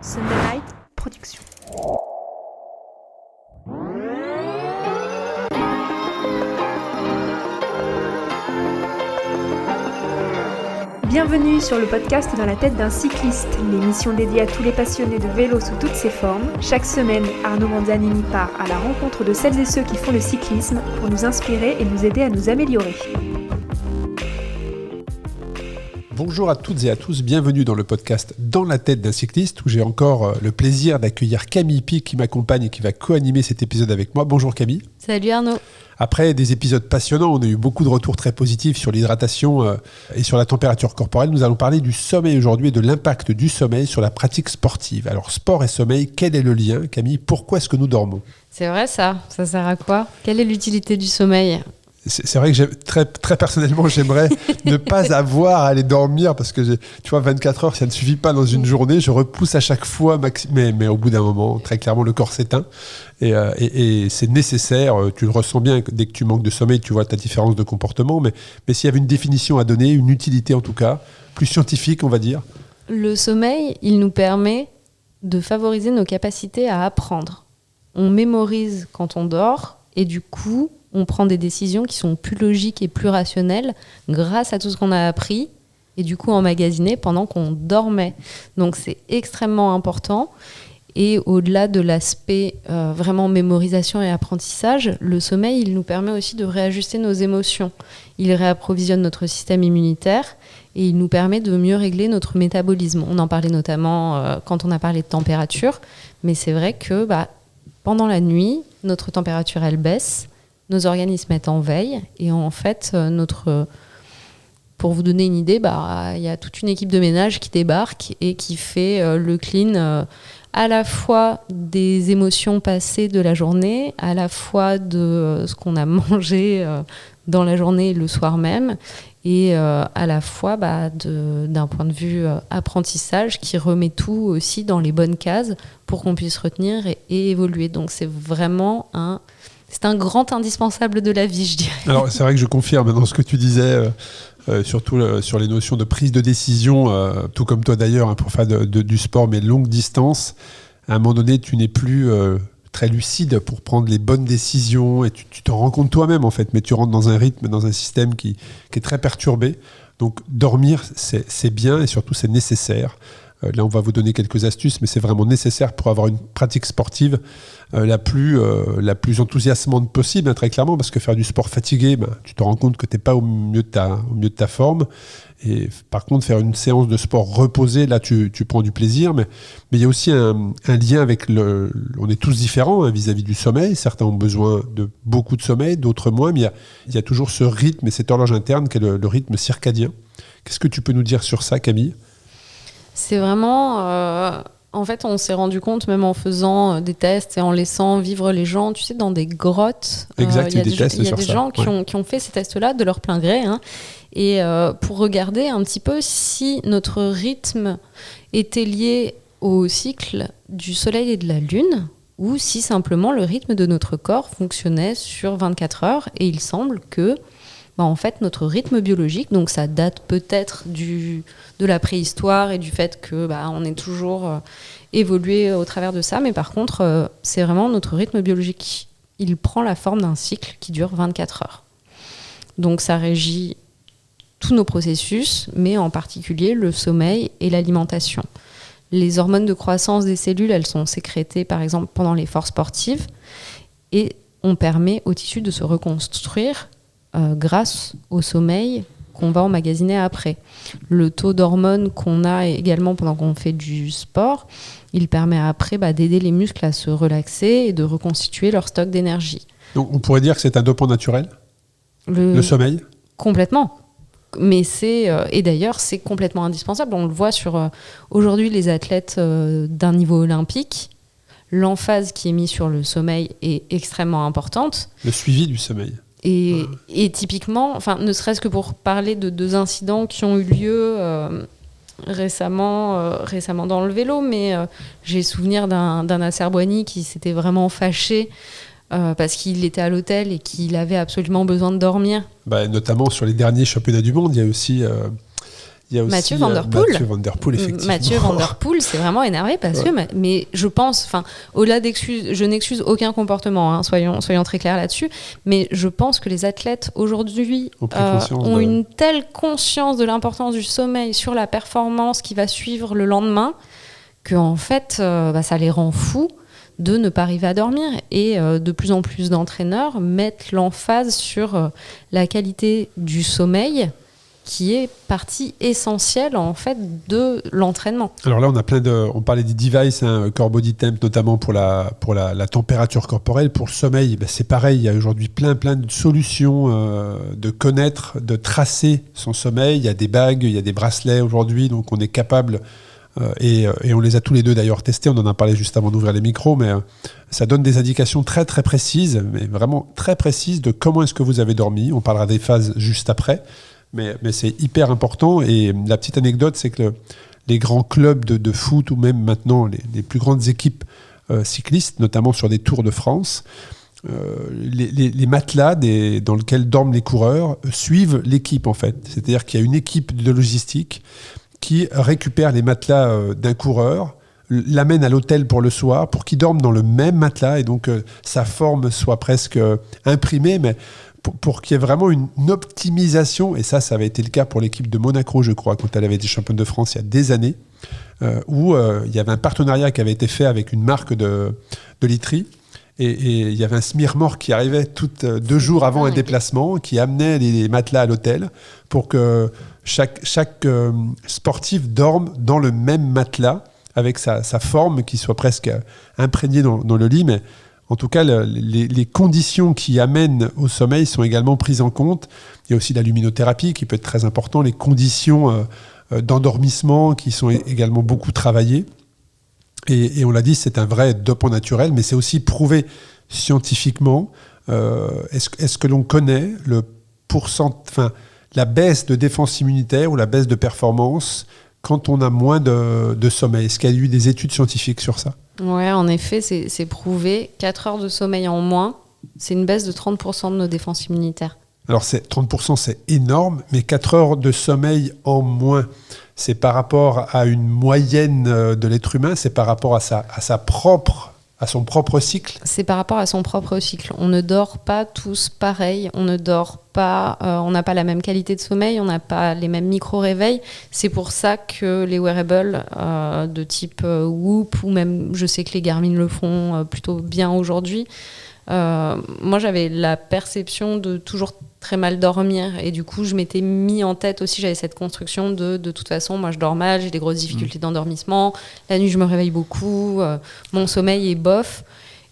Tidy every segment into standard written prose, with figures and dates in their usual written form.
Sunday Night Production. Bienvenue sur le podcast Dans la tête d'un cycliste, l'émission dédiée à tous les passionnés de vélo sous toutes ses formes. Chaque semaine, Arnaud Manzanini part à la rencontre de celles et ceux qui font le cyclisme pour nous inspirer et nous aider à nous améliorer. Bonjour à toutes et à tous, bienvenue dans le podcast Dans la tête d'un cycliste où j'ai encore le plaisir d'accueillir Camille Pic qui m'accompagne et qui va co-animer cet épisode avec moi. Bonjour Camille. Salut Arnaud. Après des épisodes passionnants, on a eu beaucoup de retours très positifs sur l'hydratation et sur la température corporelle. Nous allons parler du sommeil aujourd'hui et de l'impact du sommeil sur la pratique sportive. Alors sport et sommeil, quel est le lien Camille ? Pourquoi est-ce que nous dormons ? C'est vrai ça sert à quoi ? Quelle est l'utilité du sommeil ? C'est vrai que très personnellement, j'aimerais ne pas avoir à aller dormir parce que, tu vois, 24 heures, ça ne suffit pas dans une journée. Je repousse à chaque fois, mais au bout d'un moment, très clairement, le corps s'éteint. Et c'est nécessaire, tu le ressens bien, dès que tu manques de sommeil, tu vois ta différence de comportement. Mais s'il y avait une définition à donner, une utilité en tout cas, plus scientifique, on va dire. Le sommeil, il nous permet de favoriser nos capacités à apprendre. On mémorise quand on dort et du coup, on prend des décisions qui sont plus logiques et plus rationnelles grâce à tout ce qu'on a appris et du coup emmagasiné pendant qu'on dormait. Donc c'est extrêmement important. Et au-delà de l'aspect vraiment mémorisation et apprentissage, le sommeil, il nous permet aussi de réajuster nos émotions. Il réapprovisionne notre système immunitaire et il nous permet de mieux régler notre métabolisme. On en parlait notamment quand on a parlé de température, mais c'est vrai que pendant la nuit, notre température, elle baisse. Nos organes se mettent en veille et en fait, pour vous donner une idée, il y a toute une équipe de ménage qui débarque et qui fait le clean à la fois des émotions passées de la journée, à la fois de ce qu'on a mangé dans la journée et le soir même, et à la fois d'un point de vue apprentissage qui remet tout aussi dans les bonnes cases pour qu'on puisse retenir et évoluer. Donc c'est vraiment c'est un grand indispensable de la vie, je dirais. Alors, c'est vrai que je confirme dans ce que tu disais, surtout sur les notions de prise de décision, tout comme toi d'ailleurs, pour faire du sport, mais longue distance. À un moment donné, tu n'es plus très lucide pour prendre les bonnes décisions et tu t'en rends compte toi-même, en fait, mais tu rentres dans un rythme, dans un système qui est très perturbé. Donc, dormir, c'est bien et surtout, c'est nécessaire. Là, on va vous donner quelques astuces, mais c'est vraiment nécessaire pour avoir une pratique sportive la plus enthousiasmante possible, très clairement, parce que faire du sport fatigué, tu te rends compte que tu n'es pas au mieux de ta forme. Et par contre, faire une séance de sport reposée, là, tu prends du plaisir. Mais il y a aussi un lien avec on est tous différents vis-à-vis du sommeil. Certains ont besoin de beaucoup de sommeil, d'autres moins. Mais il y a toujours ce rythme et cette horloge interne qui est le rythme circadien. Qu'est-ce que tu peux nous dire sur ça, Camille ? C'est vraiment... En fait, on s'est rendu compte, même en faisant des tests et en laissant vivre les gens, tu sais, dans des grottes. Exact, il y a des gens ouais. qui ont fait ces tests-là de leur plein gré. Et pour regarder un petit peu si notre rythme était lié au cycle du soleil et de la lune, ou si simplement le rythme de notre corps fonctionnait sur 24 heures. Et il semble que en fait, notre rythme biologique, donc ça date peut-être de la préhistoire et du fait que on est toujours évolué au travers de ça, mais par contre, c'est vraiment notre rythme biologique. Il prend la forme d'un cycle qui dure 24 heures. Donc ça régit tous nos processus, mais en particulier le sommeil et l'alimentation. Les hormones de croissance des cellules, elles sont sécrétées par exemple pendant l'effort sportif et on permet au tissu de se reconstruire grâce au sommeil qu'on va emmagasiner après. Le taux d'hormones qu'on a également pendant qu'on fait du sport, il permet après d'aider les muscles à se relaxer et de reconstituer leur stock d'énergie. Donc on pourrait dire que c'est un dopant naturel, le sommeil ? Complètement. Mais et d'ailleurs, c'est complètement indispensable. On le voit sur aujourd'hui les athlètes d'un niveau olympique. L'emphase qui est mise sur le sommeil est extrêmement importante. Le suivi du sommeil. Et typiquement, ne serait-ce que pour parler de 2 incidents qui ont eu lieu récemment dans le vélo, mais j'ai souvenir d'un Nasser Bouhanni qui s'était vraiment fâché parce qu'il était à l'hôtel et qu'il avait absolument besoin de dormir. Notamment sur les derniers championnats du monde, il y a aussi Il y a aussi Mathieu Van Der Poel. Mathieu Van Der Poel, effectivement. Mathieu Van Der Poel s'est vraiment énervé parce que, mais je pense, au-delà d'excuses, je n'excuse aucun comportement, hein, soyons très clairs là-dessus, mais je pense que les athlètes aujourd'hui ont une telle conscience de l'importance du sommeil sur la performance qui va suivre le lendemain qu'en fait, ça les rend fous de ne pas arriver à dormir. Et de plus en plus d'entraîneurs mettent l'emphase sur la qualité du sommeil, qui est partie essentielle en fait de l'entraînement. Alors là, on parlait des devices, Core Body Temp notamment pour la température corporelle. Pour le sommeil, c'est pareil. Il y a aujourd'hui plein de solutions de connaître, de tracer son sommeil. Il y a des bagues, il y a des bracelets aujourd'hui, donc on est capable. Et on les a tous les deux d'ailleurs testés. On en a parlé juste avant d'ouvrir les micros, mais ça donne des indications très très précises, mais vraiment très précises de comment est-ce que vous avez dormi. On parlera des phases juste après. Mais c'est hyper important. Et la petite anecdote, c'est que les grands clubs de foot ou même maintenant les plus grandes équipes cyclistes, notamment sur des Tours de France, les matelas dans lesquels dorment les coureurs suivent l'équipe en fait. C'est-à-dire qu'il y a une équipe de logistique qui récupère les matelas d'un coureur, l'amène à l'hôtel pour le soir, pour qu'il dorme dans le même matelas et donc sa forme soit presque imprimée, mais pour qu'il y ait vraiment une optimisation, et ça avait été le cas pour l'équipe de Monaco, je crois, quand elle avait été championne de France il y a des années, où il y avait un partenariat qui avait été fait avec une marque de literie, et il y avait un SMIR-MOR qui arrivait 2 jours avant un déplacement, qui amenait les matelas à l'hôtel pour que chaque sportif dorme dans le même matelas, avec sa forme qui soit presque imprégnée dans le lit, mais en tout cas, les conditions qui amènent au sommeil sont également prises en compte. Il y a aussi la luminothérapie qui peut être très important, les conditions d'endormissement qui sont également beaucoup travaillées. Et on l'a dit, c'est un vrai dopant naturel, mais c'est aussi prouvé scientifiquement. Est-ce que l'on connaît la baisse de défense immunitaire ou la baisse de performance quand on a moins de sommeil? Est-ce qu'il y a eu des études scientifiques sur ça? Ouais, en effet, c'est prouvé. 4 heures de sommeil en moins, c'est une baisse de 30% de nos défenses immunitaires. Alors 30%, c'est énorme, mais 4 heures de sommeil en moins, c'est par rapport à une moyenne de l'être humain, c'est par rapport à son propre cycle? C'est par rapport à son propre cycle. On ne dort pas tous pareil, on n'a pas la même qualité de sommeil, on n'a pas les mêmes micro-réveils. C'est pour ça que les wearables de type Whoop, ou même je sais que les Garmin le font plutôt bien aujourd'hui. Moi, j'avais la perception de toujours très mal dormir, et du coup je m'étais mis en tête aussi, j'avais cette construction de toute façon moi je dors mal, j'ai des grosses difficultés d'endormissement, la nuit je me réveille beaucoup, mon sommeil est bof,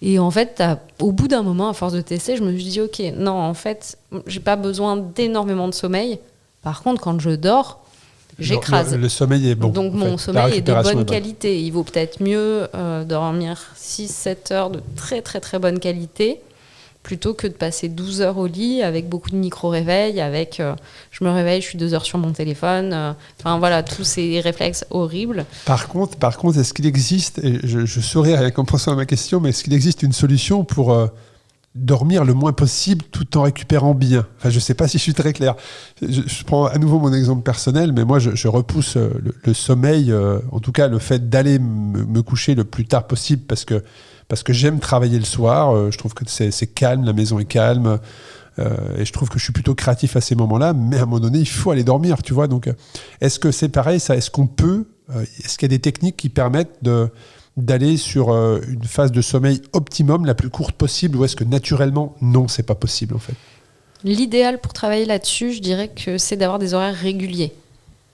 et en fait au bout d'un moment, à force de tester, je me suis dit ok, non, en fait j'ai pas besoin d'énormément de sommeil, par contre quand je dors j'écrase. Le sommeil est bon. Donc mon sommeil est de bonne qualité. Il vaut peut-être mieux dormir 6-7 heures de très très très bonne qualité plutôt que de passer 12 heures au lit avec beaucoup de micro-réveils, avec je me réveille, je suis 2 heures sur mon téléphone, voilà, tous ces réflexes horribles. Par contre, est-ce qu'il existe, et je souris en pensant à ma question, mais est-ce qu'il existe une solution pour dormir le moins possible tout en récupérant bien? Enfin, je ne sais pas si je suis très clair. Je prends à nouveau mon exemple personnel, mais moi je repousse le sommeil, en tout cas le fait d'aller me coucher le plus tard possible parce que j'aime travailler le soir, je trouve que c'est calme, la maison est calme, et je trouve que je suis plutôt créatif à ces moments-là, mais à un moment donné, il faut aller dormir, tu vois. Donc, est-ce que c'est pareil, ça? Est-ce qu'il y a des techniques qui permettent d'aller sur une phase de sommeil optimum, la plus courte possible, ou est-ce que naturellement, non, c'est pas possible en fait? L'idéal pour travailler là-dessus, je dirais que c'est d'avoir des horaires réguliers.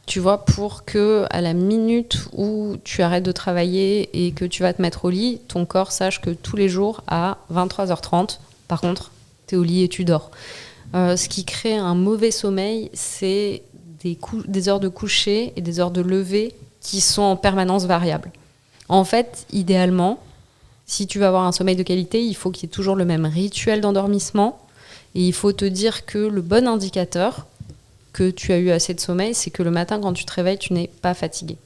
Tu vois, pour que à la minute où tu arrêtes de travailler et que tu vas te mettre au lit, ton corps sache que tous les jours à 23h30, par contre, tu es au lit et tu dors. Ce qui crée un mauvais sommeil, c'est des heures de coucher et des heures de lever qui sont en permanence variables. En fait, idéalement, si tu veux avoir un sommeil de qualité, il faut qu'il y ait toujours le même rituel d'endormissement, et il faut te dire que le bon indicateur que tu as eu assez de sommeil, c'est que le matin, quand tu te réveilles, tu n'es pas fatigué.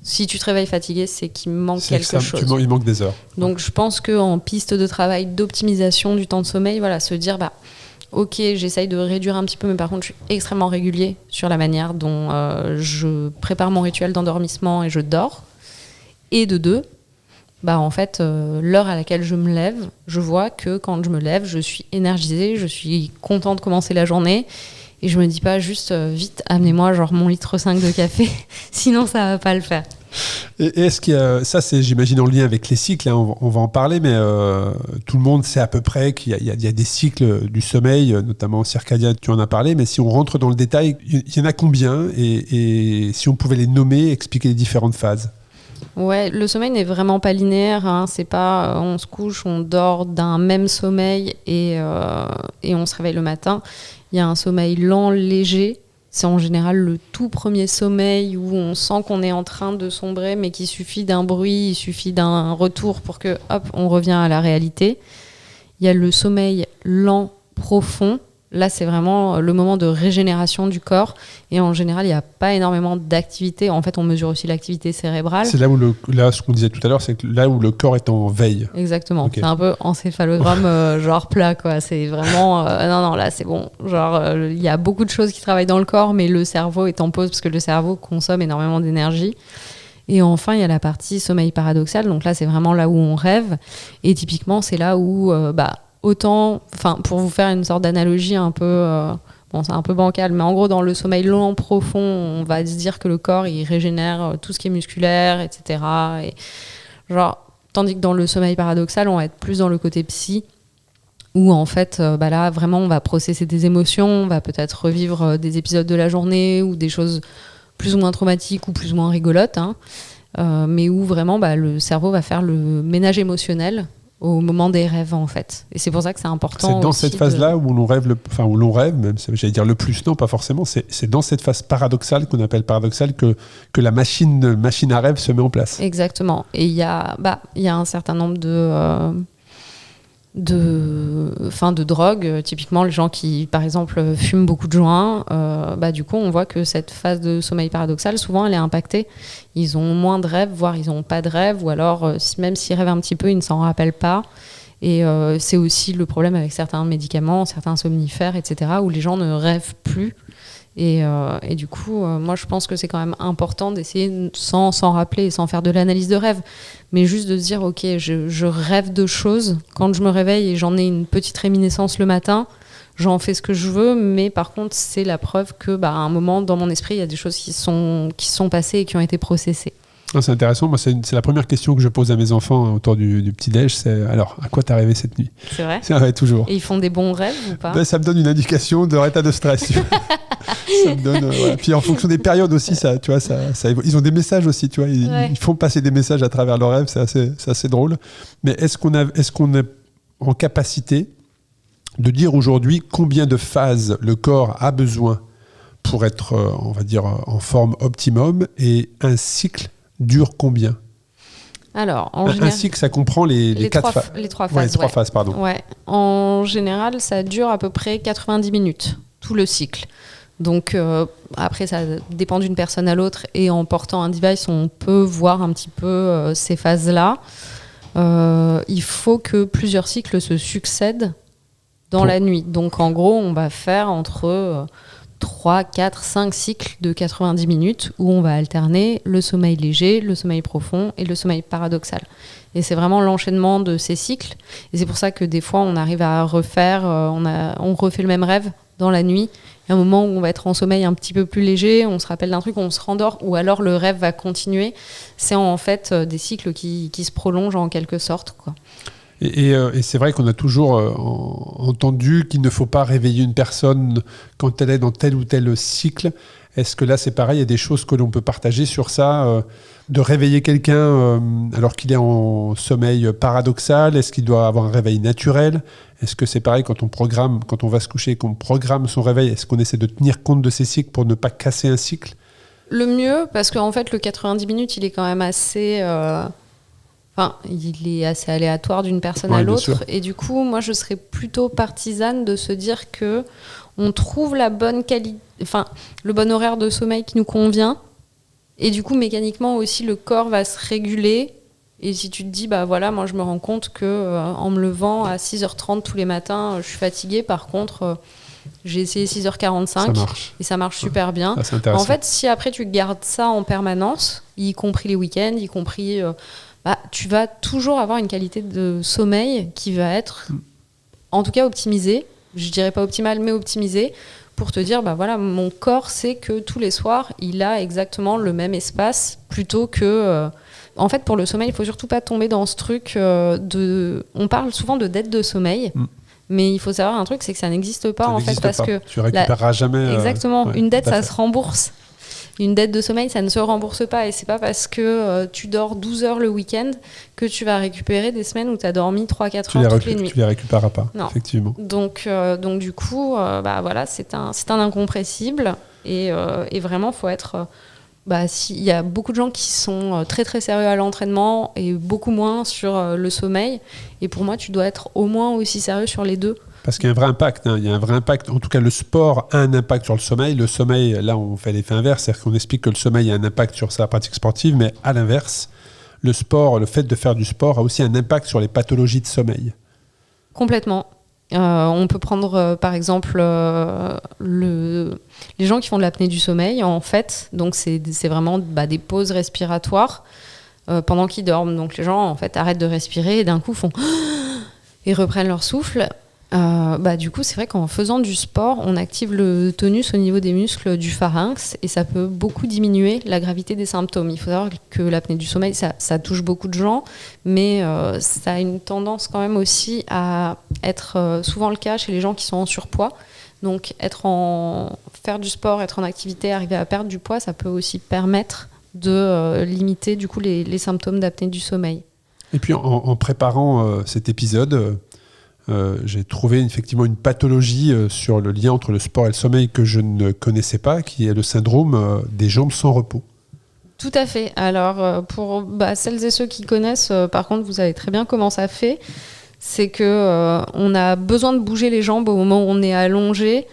Si tu te réveilles fatigué, c'est qu'il manque quelque chose. Il manque des heures. Donc, je pense qu'en piste de travail d'optimisation du temps de sommeil, voilà, se dire, ok, j'essaye de réduire un petit peu, mais par contre, je suis extrêmement régulier sur la manière dont je prépare mon rituel d'endormissement et je dors. Et de deux, en fait, l'heure à laquelle je me lève, je vois que quand je me lève, je suis énergisée, je suis contente de commencer la journée. Et je me dis pas juste, vite, amenez-moi genre mon litre 5 de café, sinon ça va pas le faire. Et est-ce qu'il y a, ça c'est j'imagine en lien avec les cycles, hein, on va en parler, mais tout le monde sait à peu près qu'il y a des cycles du sommeil, notamment circadien, tu en as parlé, mais si on rentre dans le détail, il y en a combien et si on pouvait les nommer, expliquer les différentes phases? Ouais, le sommeil n'est vraiment pas linéaire, hein. C'est pas on se couche, on dort d'un même sommeil et on se réveille le matin. Il y a un sommeil lent, léger. C'est en général le tout premier sommeil où on sent qu'on est en train de sombrer, mais qu'il suffit d'un bruit, il suffit d'un retour pour que, hop, on revient à la réalité. Il y a le sommeil lent, profond. Là, c'est vraiment le moment de régénération du corps. Et en général, il n'y a pas énormément d'activité. En fait, on mesure aussi l'activité cérébrale. C'est là où ce qu'on disait tout à l'heure, c'est que là où le corps est en veille. Exactement. Okay. C'est un peu encéphalogramme genre plat, quoi. C'est vraiment... non, là, c'est bon. Genre, il y a beaucoup de choses qui travaillent dans le corps, mais le cerveau est en pause parce que le cerveau consomme énormément d'énergie. Et enfin, il y a la partie sommeil paradoxal. Donc là, c'est vraiment là où on rêve. Et typiquement, c'est là où... autant, pour vous faire une sorte d'analogie un peu, c'est un peu bancal, mais en gros, dans le sommeil lent, profond, on va se dire que le corps, il régénère tout ce qui est musculaire, etc. Et tandis que dans le sommeil paradoxal, on va être plus dans le côté psy, où en fait, là, vraiment, on va processer des émotions, on va peut-être revivre des épisodes de la journée ou des choses plus ou moins traumatiques ou plus ou moins rigolotes, hein, mais où vraiment, le cerveau va faire le ménage émotionnel au moment des rêves, en fait. Et c'est pour ça que c'est important. C'est dans cette phase-là où l'on rêve, où l'on rêve, même, j'allais dire le plus, non, pas forcément, c'est dans cette phase paradoxale, qu'on appelle paradoxale, que la machine à rêve se met en place. Exactement. Et il y a un certain nombre de drogues. Typiquement, les gens qui, par exemple, fument beaucoup de joints, du coup, on voit que cette phase de sommeil paradoxal, souvent, elle est impactée. Ils ont moins de rêves, voire ils n'ont pas de rêves, ou alors, même s'ils rêvent un petit peu, ils ne s'en rappellent pas. Et c'est aussi le problème avec certains médicaments, certains somnifères, etc., où les gens ne rêvent plus. Et du coup, moi, je pense que c'est quand même important d'essayer, sans s'en rappeler et sans faire de l'analyse de rêve, mais juste de se dire, ok, je rêve de choses. Quand je me réveille et j'en ai une petite réminiscence le matin, j'en fais ce que je veux, mais par contre, c'est la preuve que, à un moment, dans mon esprit, il y a des choses qui sont passées et qui ont été processées. C'est intéressant. Moi, c'est la première question que je pose à mes enfants autour du petit-déj. C'est alors, à quoi t'as rêvé cette nuit? C'est vrai? C'est vrai, toujours. Et ils font des bons rêves ou pas? Ça me donne une indication de leur état de stress. Ça me donne, voilà. Puis en fonction des périodes aussi, ça, tu vois, ça ils ont des messages aussi, tu vois. Ils font passer des messages à travers leurs rêves. C'est assez drôle. Mais est-ce qu'on est en capacité de dire aujourd'hui combien de phases le corps a besoin pour être, on va dire, en forme optimum, et un cycle dure combien? Alors, un cycle, ça comprend les quatre phases. Les trois phases. Ouais, les trois phases, pardon. Ouais. En général, ça dure à peu près 90 minutes, tout le cycle. Donc, après, ça dépend d'une personne à l'autre. Et en portant un device, on peut voir un petit peu ces phases-là. Il faut que plusieurs cycles se succèdent dans la nuit. Donc, en gros, on va faire entre 3, 4, 5 cycles de 90 minutes où on va alterner le sommeil léger, le sommeil profond et le sommeil paradoxal. Et c'est vraiment l'enchaînement de ces cycles. Et c'est pour ça que des fois, on arrive à refaire, on refait le même rêve dans la nuit. Il y a un moment où on va être en sommeil un petit peu plus léger, on se rappelle d'un truc, on se rendort, ou alors le rêve va continuer. C'est en fait des cycles qui se prolongent en quelque sorte, quoi. Et c'est vrai qu'on a toujours entendu qu'il ne faut pas réveiller une personne quand elle est dans tel ou tel cycle. Est-ce que là, c'est pareil? Il y a des choses que l'on peut partager sur ça, de réveiller quelqu'un alors qu'il est en sommeil paradoxal? Est-ce qu'il doit avoir un réveil naturel? Est-ce que c'est pareil quand on va se coucher, qu'on programme son réveil? Est-ce qu'on essaie de tenir compte de ces cycles pour ne pas casser un cycle? Le mieux, parce qu'en fait, le 90 minutes, il est quand même assez... il est assez aléatoire d'une personne à l'autre. Et du coup, moi, je serais plutôt partisane de se dire que on trouve la bonne qualité, le bon horaire de sommeil qui nous convient. Et du coup, mécaniquement aussi, le corps va se réguler Et si tu te dis, bah voilà, moi je me rends compte que en me levant à 6h30 tous les matins, je suis fatiguée. Par contre, j'ai essayé 6h45 et ça marche super bien. Ah, c'est intéressant. En fait, si après tu gardes ça en permanence, y compris les week-ends, y compris, tu vas toujours avoir une qualité de sommeil qui va être, en tout cas, optimisée. Je dirais pas optimale, mais optimisée, pour te dire, bah voilà, mon corps sait que tous les soirs, il a exactement le même espace, plutôt que... En fait, pour le sommeil, il faut surtout pas tomber dans ce truc On parle souvent de dette de sommeil. Mais il faut savoir un truc, c'est que ça n'existe pas, en fait, parce que tu récupéreras jamais. Exactement. Une dette, ça se rembourse. Une dette de sommeil, ça ne se rembourse pas. Et c'est pas parce que tu dors 12 heures le week-end que tu vas récupérer des semaines où tu as dormi 3-4 heures toutes les nuits. Tu les récupéreras pas, non. Effectivement. Donc du coup, voilà, c'est un incompressible. Et vraiment, il faut être... il y a beaucoup de gens qui sont très très sérieux à l'entraînement et beaucoup moins sur le sommeil. Et pour moi, tu dois être au moins aussi sérieux sur les deux. Parce qu'il y a un vrai impact. Il y a un vrai impact. En tout cas, le sport a un impact sur le sommeil. Le sommeil, là, on fait l'effet inverse. C'est-à-dire qu'on explique que le sommeil a un impact sur sa pratique sportive, mais à l'inverse, le sport, le fait de faire du sport a aussi un impact sur les pathologies de sommeil. Complètement. On peut prendre par exemple les gens qui font de l'apnée du sommeil, en fait. Donc c'est vraiment des pauses respiratoires pendant qu'ils dorment. Donc les gens en fait arrêtent de respirer et d'un coup font et reprennent leur souffle. Du coup, c'est vrai qu'en faisant du sport, on active le tonus au niveau des muscles du pharynx et ça peut beaucoup diminuer la gravité des symptômes. Il faut savoir que l'apnée du sommeil, ça touche beaucoup de gens, mais ça a une tendance quand même aussi à être souvent le cas chez les gens qui sont en surpoids. Donc, faire du sport, être en activité, arriver à perdre du poids, ça peut aussi permettre de limiter du coup les symptômes d'apnée du sommeil. Et puis, en préparant cet épisode... j'ai trouvé effectivement une pathologie sur le lien entre le sport et le sommeil que je ne connaissais pas, qui est le syndrome des jambes sans repos. Tout à fait. Alors, pour celles et ceux qui connaissent, par contre, vous savez très bien comment ça fait. C'est qu'on a besoin de bouger les jambes au moment où on est allongé.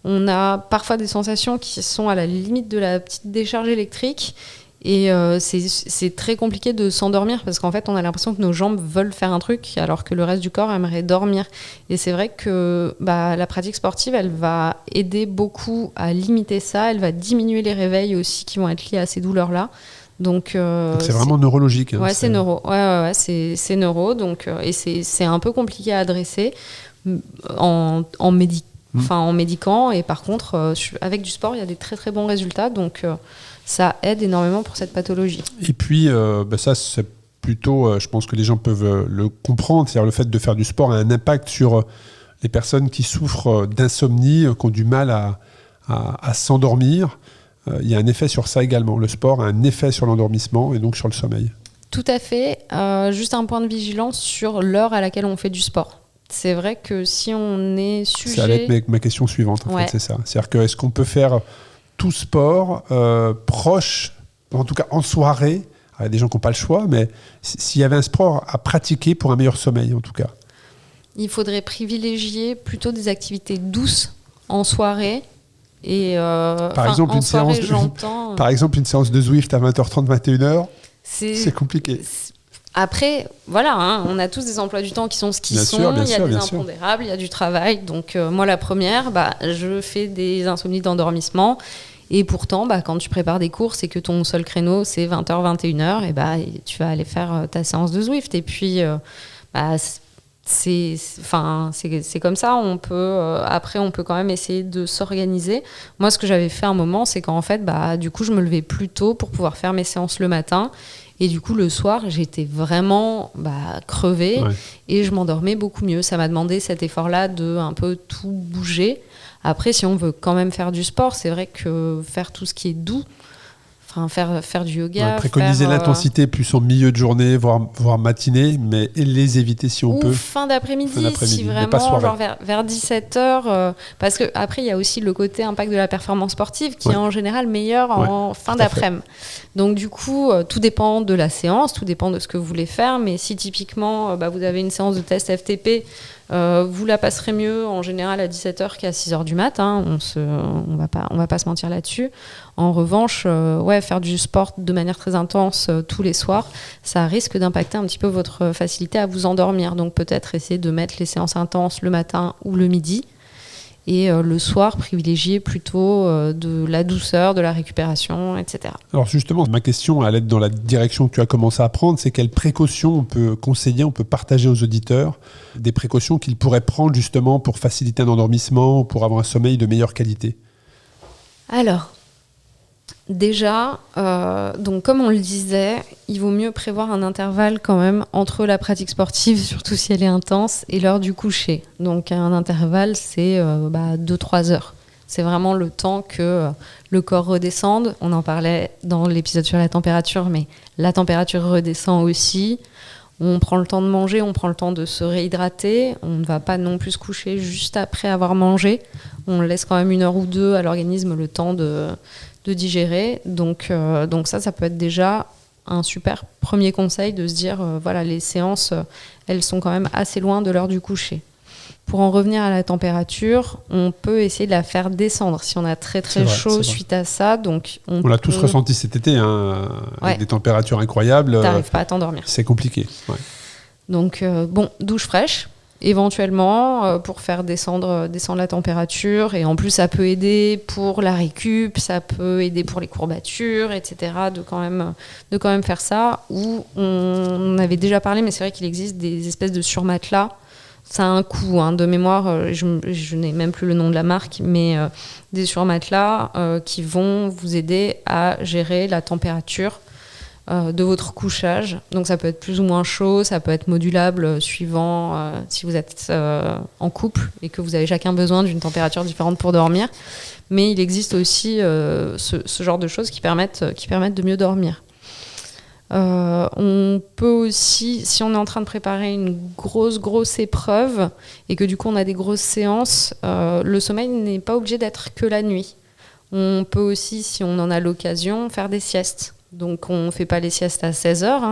On a parfois des sensations qui sont à la limite de la petite décharge électrique. Et c'est très compliqué de s'endormir parce qu'en fait, on a l'impression que nos jambes veulent faire un truc alors que le reste du corps aimerait dormir. Et c'est vrai que la pratique sportive, elle va aider beaucoup à limiter ça. Elle va diminuer les réveils aussi qui vont être liés à ces douleurs-là. Donc c'est vraiment neurologique. Ouais, c'est neuro. Ouais, c'est neuro. Donc, et c'est un peu compliqué à adresser en médiquant. Et par contre, avec du sport, il y a des très très bons résultats. Donc ça aide énormément pour cette pathologie. Et puis, ça, c'est plutôt, je pense que les gens peuvent le comprendre, c'est-à-dire le fait de faire du sport a un impact sur les personnes qui souffrent d'insomnie, qui ont du mal à s'endormir. Il y a un effet sur ça également. Le sport a un effet sur l'endormissement et donc sur le sommeil. Tout à fait. Juste un point de vigilance sur l'heure à laquelle on fait du sport. C'est vrai que si on est sujet... Ça allait être ma question suivante, en fait, c'est ça. C'est-à-dire que est-ce qu'on peut faire... tout sport proche, en tout cas en soirée, il y a des gens qui n'ont pas le choix, mais s'il y avait un sport à pratiquer pour un meilleur sommeil en tout cas. Il faudrait privilégier plutôt des activités douces en soirée. Et par exemple, une séance de Zwift à 20h30, 21h, c'est compliqué. Après, voilà, on a tous des emplois du temps qui sont ce qu'ils sont. Il y a des impondérables, il y a du travail. Donc moi, la première, je fais des insomnies d'endormissement. Et pourtant, quand tu prépares des courses et que ton seul créneau, c'est 20h, 21h, et tu vas aller faire ta séance de Zwift. Et puis, c'est comme ça. Après, on peut quand même essayer de s'organiser. Moi, ce que j'avais fait un moment, c'est qu'en fait, du coup, je me levais plus tôt pour pouvoir faire mes séances le matin. Et du coup, le soir, j'étais vraiment crevée et je m'endormais beaucoup mieux. Ça m'a demandé cet effort-là de un peu tout bouger. Après, si on veut quand même faire du sport, c'est vrai que faire tout ce qui est doux, faire du yoga... préconiser l'intensité plus en milieu de journée, voire matinée, mais les éviter si on peut. Ou fin d'après-midi, si vraiment, genre vers 17h. Parce qu'après, il y a aussi le côté impact de la performance sportive qui est en général meilleur en fin d'après-midi. Donc du coup, tout dépend de la séance, tout dépend de ce que vous voulez faire. Mais si typiquement, vous avez une séance de test FTP... vous la passerez mieux en général à 17h qu'à 6h du mat. On va pas se mentir là-dessus. En revanche, faire du sport de manière très intense tous les soirs, ça risque d'impacter un petit peu votre facilité à vous endormir. Donc peut-être essayer de mettre les séances intenses le matin ou le midi. Et le soir, privilégier plutôt de la douceur, de la récupération, etc. Alors justement, ma question, elle est dans la direction que tu as commencé à prendre, c'est quelles précautions on peut conseiller, on peut partager aux auditeurs, des précautions qu'ils pourraient prendre justement pour faciliter un endormissement, pour avoir un sommeil de meilleure qualité. Alors, déjà, donc comme on le disait, il vaut mieux prévoir un intervalle quand même entre la pratique sportive, surtout si elle est intense, et l'heure du coucher. Donc un intervalle, c'est 2-3 heures. C'est vraiment le temps que le corps redescende. On en parlait dans l'épisode sur la température, mais la température redescend aussi. On prend le temps de manger, on prend le temps de se réhydrater. On ne va pas non plus se coucher juste après avoir mangé. On laisse quand même 1 heure ou 2 à l'organisme le temps de digérer. Donc ça peut être déjà un super premier conseil de se dire, les séances, elles sont quand même assez loin de l'heure du coucher. Pour en revenir à la température, on peut essayer de la faire descendre si on a très très chaud suite à ça. Donc on l'a tous ressenti cet été, avec des températures incroyables. T'arrives pas à t'endormir. C'est compliqué. Ouais. Donc douche fraîche, éventuellement, pour faire descendre la température. Et en plus, ça peut aider pour la récup, ça peut aider pour les courbatures, etc. De quand même faire ça. Ou on avait déjà parlé, mais c'est vrai qu'il existe des espèces de surmatelas. Ça a un coût, de mémoire, je n'ai même plus le nom de la marque, mais des surmatelas qui vont vous aider à gérer la température de votre couchage. Donc ça peut être plus ou moins chaud, ça peut être modulable suivant si vous êtes en couple et que vous avez chacun besoin d'une température différente pour dormir. Mais il existe aussi ce genre de choses qui permettent de mieux dormir. On peut aussi, si on est en train de préparer une grosse épreuve et que du coup on a des grosses séances, le sommeil n'est pas obligé d'être que la nuit. On peut aussi, si on en a l'occasion, faire des siestes. Donc on ne fait pas les siestes à 16 heures.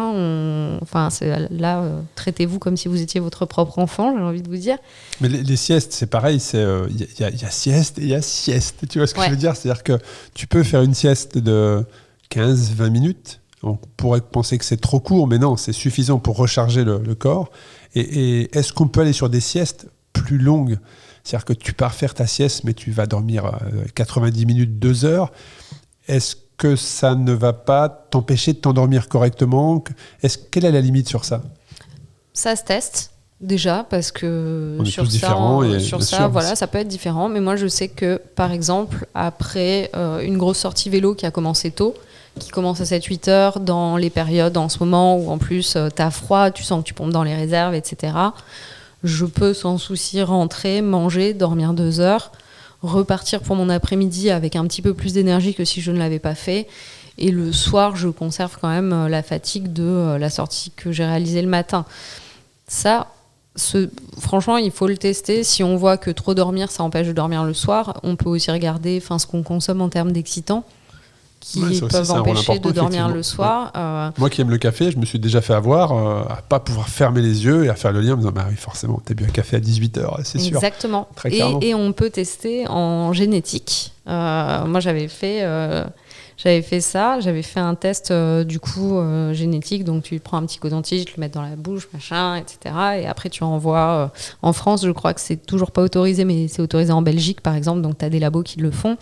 Traitez-vous comme si vous étiez votre propre enfant, j'ai envie de vous dire. Mais les siestes, c'est pareil, il y a sieste et il y a sieste. Tu vois ce que je veux dire ? C'est-à-dire que tu peux faire une sieste de 15-20 minutes. On pourrait penser que c'est trop court, mais non, c'est suffisant pour recharger le corps. Et est-ce qu'on peut aller sur des siestes plus longues ? C'est-à-dire que tu pars faire ta sieste, mais tu vas dormir 90 minutes, 2 heures. Est-ce que ça ne va pas t'empêcher de t'endormir correctement ? Quelle est la limite sur ça ? Ça se teste. Déjà, parce que on est tous différents ça peut être différent. Mais moi, je sais que, par exemple, après une grosse sortie vélo qui a commencé tôt, qui commence à 7-8 heures dans les périodes en ce moment où en plus t'as froid, tu sens que tu pompes dans les réserves, etc. Je peux sans souci rentrer, manger, dormir 2 heures, repartir pour mon après-midi avec un petit peu plus d'énergie que si je ne l'avais pas fait. Et le soir, je conserve quand même la fatigue de la sortie que j'ai réalisée le matin. Ça, franchement, il faut le tester. Si on voit que trop dormir, ça empêche de dormir le soir, on peut aussi regarder ce qu'on consomme en termes d'excitants qui peuvent empêcher de dormir le soir. Ouais. Moi qui aime le café, je me suis déjà fait avoir à pas pouvoir fermer les yeux et à faire le lien en me disant oui, forcément, t'as bu un café à 18h, c'est sûr. Exactement. Et on peut tester en génétique. Moi, j'avais fait ça. J'avais fait un test génétique. Donc, tu prends un petit coton-tige, tu le mets dans la bouche, machin, etc. Et après, tu envoies en France. Je crois que c'est toujours pas autorisé, mais c'est autorisé en Belgique, par exemple. Donc, tu as des labos qui le font.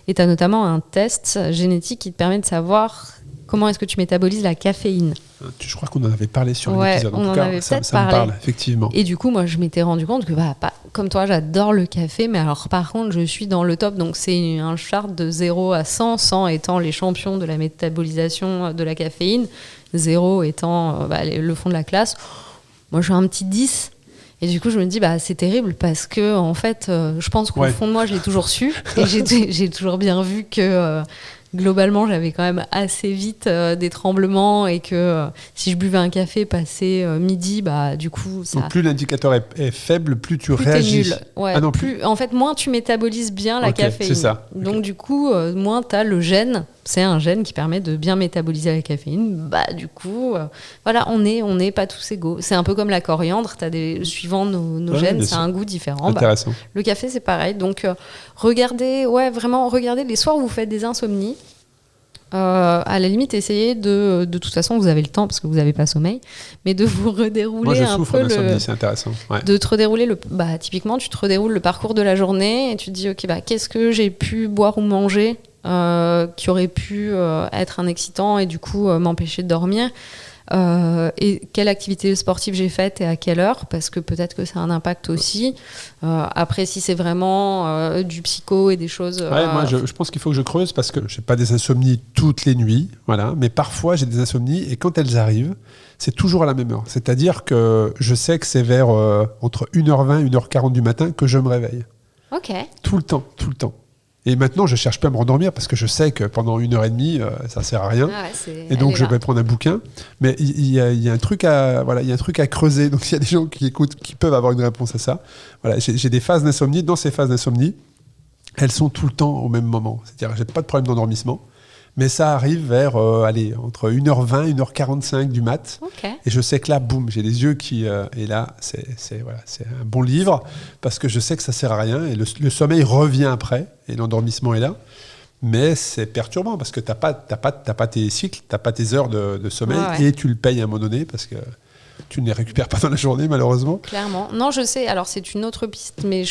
Et tu as notamment un test génétique qui te permet de savoir comment est-ce que tu métabolises la caféine. Je crois qu'on en avait parlé sur l'épisode. En tout cas, ça me parle, effectivement. Et du coup, moi, je m'étais rendu compte que, comme toi, j'adore le café, mais alors, par contre, je suis dans le top. Donc, c'est un chart de 0 à 100, 100 étant les champions de la métabolisation de la caféine, 0 étant le fond de la classe. Moi, je suis un petit 10. Et du coup, je me dis, c'est terrible parce que, en fait, je pense qu'au fond de moi, je l'ai toujours su. Et j'ai toujours bien vu que... globalement, j'avais quand même assez vite des tremblements et que si je buvais un café passé midi, du coup, ça... Donc plus l'indicateur est faible, plus tu réagis. T'es nul. Ouais, en fait, moins tu métabolises bien la caféine. C'est ça. Donc du coup, moins tu as le gène. C'est un gène qui permet de bien métaboliser la caféine. Du coup, on n'est pas tous égaux. C'est un peu comme la coriandre. Suivant nos gènes, ça a un goût différent. Intéressant. Le café, c'est pareil. Donc, regardez les soirs où vous faites des insomnies. à la limite, essayez de toute façon, vous avez le temps parce que vous n'avez pas sommeil, mais de vous redérouler Moi, je un souffre peu d'insomnie, c'est intéressant. Ouais. de te redérouler typiquement, tu te redéroules le parcours de la journée et tu te dis, ok, qu'est-ce que j'ai pu boire ou manger qui aurait pu être un excitant et du coup m'empêcher de dormir. Et quelle activité sportive j'ai faite et à quelle heure, parce que peut-être que ça a un impact aussi. Après, si c'est vraiment du psycho et des choses... Moi, je pense qu'il faut que je creuse parce que je n'ai pas des insomnies toutes les nuits, voilà, mais parfois j'ai des insomnies et quand elles arrivent, c'est toujours à la même heure. C'est-à-dire que je sais que c'est vers entre 1h20 et 1h40 du matin que je me réveille. Ok. Tout le temps. Et maintenant, je ne cherche pas à me rendormir parce que je sais que pendant 1h30, ça ne sert à rien. Et donc, je vais prendre un bouquin. Mais il y a un truc à creuser. Donc, s'il y a des gens qui écoutent, qui peuvent avoir une réponse à ça. Voilà, j'ai des phases d'insomnie. Dans ces phases d'insomnie, elles sont tout le temps au même moment. C'est-à-dire, je n'ai pas de problème d'endormissement. Mais ça arrive vers entre 1h20 et 1h45 du mat. Okay. Et je sais que là, boum, j'ai les yeux qui... et là, c'est un bon livre parce que je sais que ça ne sert à rien. Et le sommeil revient après et l'endormissement est là. Mais c'est perturbant parce que tu n'as pas tes cycles, tu n'as pas tes heures de sommeil et tu le payes à un moment donné parce que tu ne les récupères pas dans la journée, malheureusement. Clairement. Non, je sais. Alors, c'est une autre piste, mais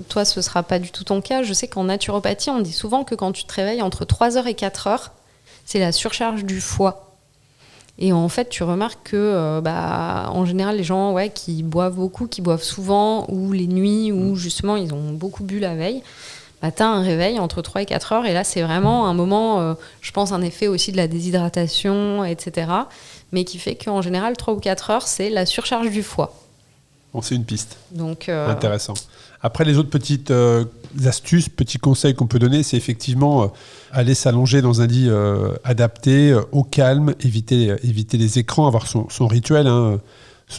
toi, ce ne sera pas du tout ton cas. Je sais qu'en naturopathie, on dit souvent que quand tu te réveilles entre 3h et 4h, c'est la surcharge du foie. Et en fait, tu remarques que, en général, les gens qui boivent beaucoup, qui boivent souvent, ou les nuits, où justement, ils ont beaucoup bu la veille, tu as un réveil entre 3 et 4 heures. Et là, c'est vraiment un moment, je pense, un effet aussi de la déshydratation, etc., mais qui fait qu'en général, 3 ou 4 heures, c'est la surcharge du foie. Bon, c'est une piste. Donc, intéressant. Après, les autres petites astuces, petits conseils qu'on peut donner, c'est effectivement aller s'allonger dans un lit adapté, au calme, éviter les écrans, avoir son rituel. Hein.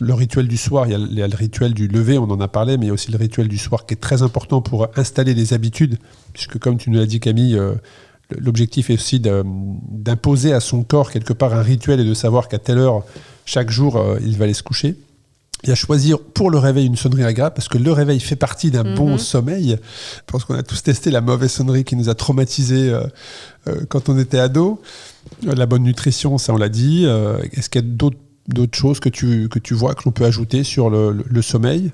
Le rituel du soir, il y a le rituel du lever, on en a parlé, mais il y a aussi le rituel du soir qui est très important pour installer des habitudes, puisque comme tu nous l'as dit, Camille, l'objectif est aussi d'imposer à son corps quelque part un rituel et de savoir qu'à telle heure, chaque jour, il va aller se coucher. Il y a choisir pour le réveil une sonnerie agréable, parce que le réveil fait partie d'un bon sommeil. Je pense qu'on a tous testé la mauvaise sonnerie qui nous a traumatisés quand on était ado. La bonne nutrition, ça on l'a dit. Est-ce qu'il y a d'autres choses que tu vois que l'on peut ajouter sur le sommeil ?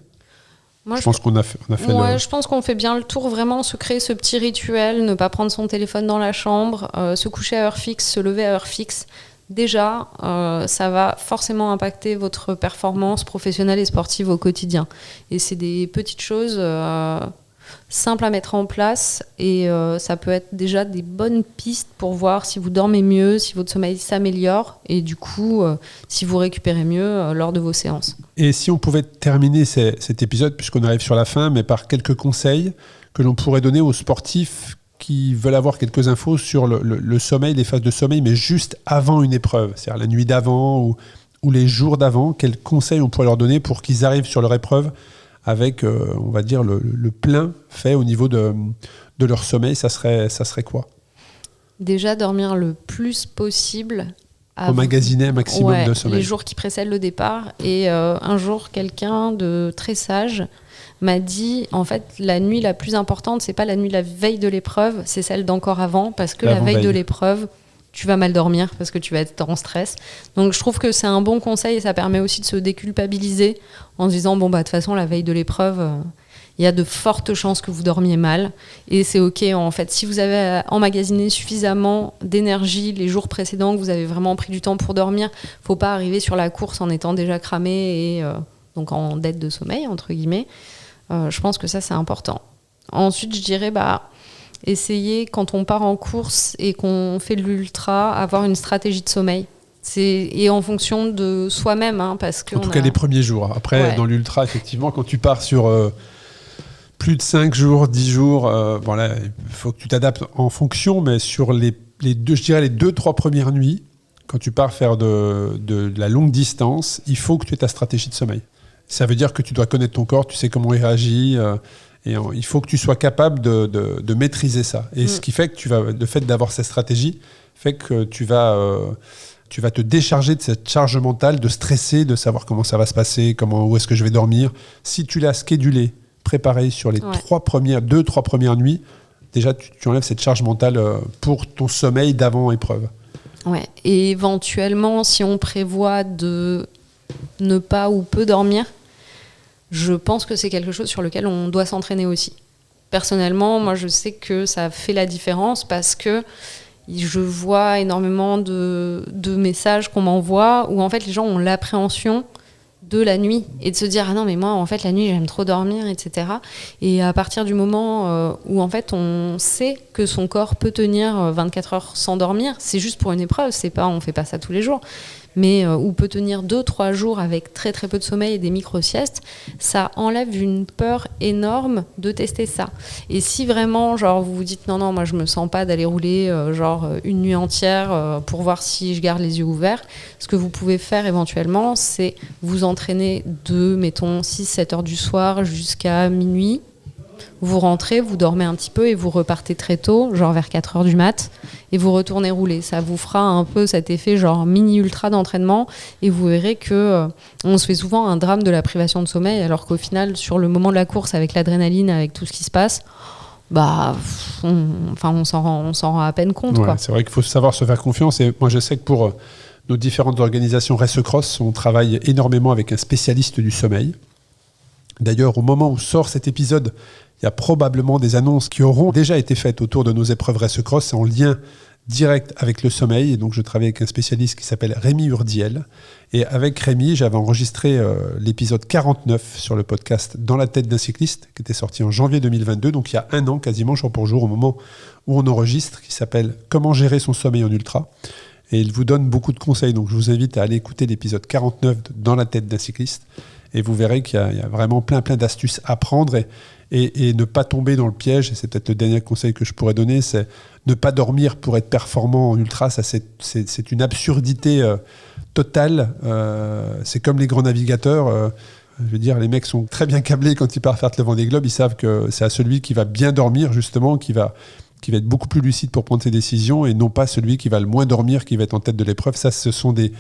Moi, je pense qu'on a fait je pense qu'on fait bien le tour, vraiment se créer ce petit rituel, ne pas prendre son téléphone dans la chambre, se coucher à heure fixe, se lever à heure fixe. Déjà, ça va forcément impacter votre performance professionnelle et sportive au quotidien. Et c'est des petites choses simples à mettre en place et ça peut être déjà des bonnes pistes pour voir si vous dormez mieux, si votre sommeil s'améliore et du coup, si vous récupérez mieux lors de vos séances. Et si on pouvait terminer cet épisode, puisqu'on arrive sur la fin, mais par quelques conseils que l'on pourrait donner aux sportifs qui veulent avoir quelques infos sur le sommeil, les phases de sommeil, mais juste avant une épreuve, c'est-à-dire la nuit d'avant ou les jours d'avant, quels conseils on pourrait leur donner pour qu'ils arrivent sur leur épreuve avec, on va dire, le plein fait au niveau de leur sommeil, ça serait quoi ? Déjà, dormir le plus possible. Emmagasiner un maximum de sommeil. Les jours qui précèdent le départ. Et un jour, quelqu'un de très sage m'a dit, en fait, la nuit la plus importante, c'est pas la nuit la veille de l'épreuve, c'est celle d'encore avant, parce que la veille de l'épreuve, tu vas mal dormir, parce que tu vas être en stress. Donc je trouve que c'est un bon conseil et ça permet aussi de se déculpabiliser en se disant, de toute façon, la veille de l'épreuve, il y a de fortes chances que vous dormiez mal. Et c'est OK, en fait, si vous avez emmagasiné suffisamment d'énergie les jours précédents, que vous avez vraiment pris du temps pour dormir, faut pas arriver sur la course en étant déjà cramé et donc en dette de sommeil, entre guillemets. Je pense que ça, c'est important. Ensuite, je dirais, essayer, quand on part en course et qu'on fait de l'ultra, avoir une stratégie de sommeil. Et en fonction de soi-même. Parce que en tout cas, les premiers jours. Après, dans l'ultra, effectivement, quand tu pars sur plus de 5 jours, 10 jours, il faut que tu t'adaptes en fonction, mais sur les 2-3 premières nuits, quand tu pars faire de la longue distance, il faut que tu aies ta stratégie de sommeil. Ça veut dire que tu dois connaître ton corps, tu sais comment il réagit, et il faut que tu sois capable de maîtriser ça. Et ce qui fait que le fait d'avoir cette stratégie fait que tu vas te décharger de cette charge mentale, de stresser, de savoir comment ça va se passer, où est-ce que je vais dormir. Si tu l'as schedulé, préparé sur les 2-3 premières nuits, déjà tu enlèves cette charge mentale pour ton sommeil d'avant épreuve. Ouais. Et éventuellement, si on prévoit de ne pas ou peu dormir, je pense que c'est quelque chose sur lequel on doit s'entraîner aussi. Personnellement, moi, je sais que ça fait la différence parce que je vois énormément de messages qu'on m'envoie où en fait les gens ont l'appréhension de la nuit et de se dire ah non mais moi en fait la nuit j'aime trop dormir, etc. Et à partir du moment où en fait on sait que son corps peut tenir 24 heures sans dormir, c'est juste pour une épreuve, on fait pas ça tous les jours, mais ou peut tenir 2-3 jours avec très très peu de sommeil et des micro-siestes, ça enlève une peur énorme de tester ça. Et si vraiment genre vous vous dites non moi je me sens pas d'aller rouler une nuit entière pour voir si je garde les yeux ouverts, ce que vous pouvez faire éventuellement c'est vous entraîner de mettons 6-7 heures du soir jusqu'à minuit. Vous rentrez, vous dormez un petit peu et vous repartez très tôt, genre vers 4 heures du mat, et vous retournez rouler. Ça vous fera un peu cet effet genre mini-ultra d'entraînement et vous verrez que on se fait souvent un drame de la privation de sommeil alors qu'au final, sur le moment de la course, avec l'adrénaline, avec tout ce qui se passe, on s'en rend à peine compte. Ouais, quoi. c'est vrai qu'il faut savoir se faire confiance et moi je sais que pour nos différentes organisations Race Cross, on travaille énormément avec un spécialiste du sommeil. D'ailleurs, au moment où sort cet épisode, il y a probablement des annonces qui auront déjà été faites autour de nos épreuves Race Cross en lien direct avec le sommeil. Et donc, je travaille avec un spécialiste qui s'appelle Rémi Urdiel. Et avec Rémi, j'avais enregistré l'épisode 49 sur le podcast Dans la tête d'un cycliste, qui était sorti en janvier 2022, donc il y a un an quasiment, jour pour jour, au moment où on enregistre, qui s'appelle Comment gérer son sommeil en ultra. Et il vous donne beaucoup de conseils. Donc, je vous invite à aller écouter l'épisode 49 de Dans la tête d'un cycliste. Et vous verrez qu'il y a vraiment plein d'astuces à prendre et ne pas tomber dans le piège. Et c'est peut-être le dernier conseil que je pourrais donner, c'est ne pas dormir pour être performant en ultra. Ça, c'est une absurdité totale. C'est comme les grands navigateurs. Je veux dire, les mecs sont très bien câblés quand ils partent faire le Vendée Globe. Ils savent que c'est à celui qui va bien dormir, justement, qui va être beaucoup plus lucide pour prendre ses décisions et non pas celui qui va le moins dormir, qui va être en tête de l'épreuve. Ça, ce sont des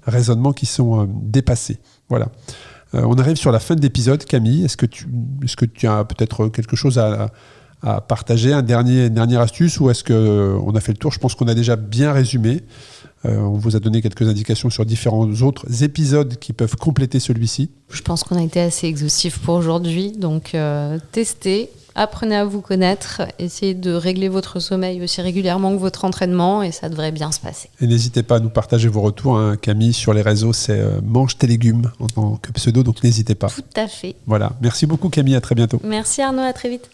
raisonnements qui sont dépassés. Voilà. On arrive sur la fin de l'épisode. Camille, est-ce que tu as peut-être quelque chose à partager, une dernière astuce, ou est-ce qu'on a fait le tour? Je pense qu'on a déjà bien résumé. On vous a donné quelques indications sur différents autres épisodes qui peuvent compléter celui-ci. Je pense qu'on a été assez exhaustif pour aujourd'hui, donc testez. Apprenez à vous connaître, essayez de régler votre sommeil aussi régulièrement que votre entraînement et ça devrait bien se passer. Et n'hésitez pas à nous partager vos retours. Camille, sur les réseaux, c'est Mange tes légumes en tant que pseudo, donc n'hésitez pas. Tout à fait. Voilà. Merci beaucoup Camille, à très bientôt. Merci Arnaud, à très vite.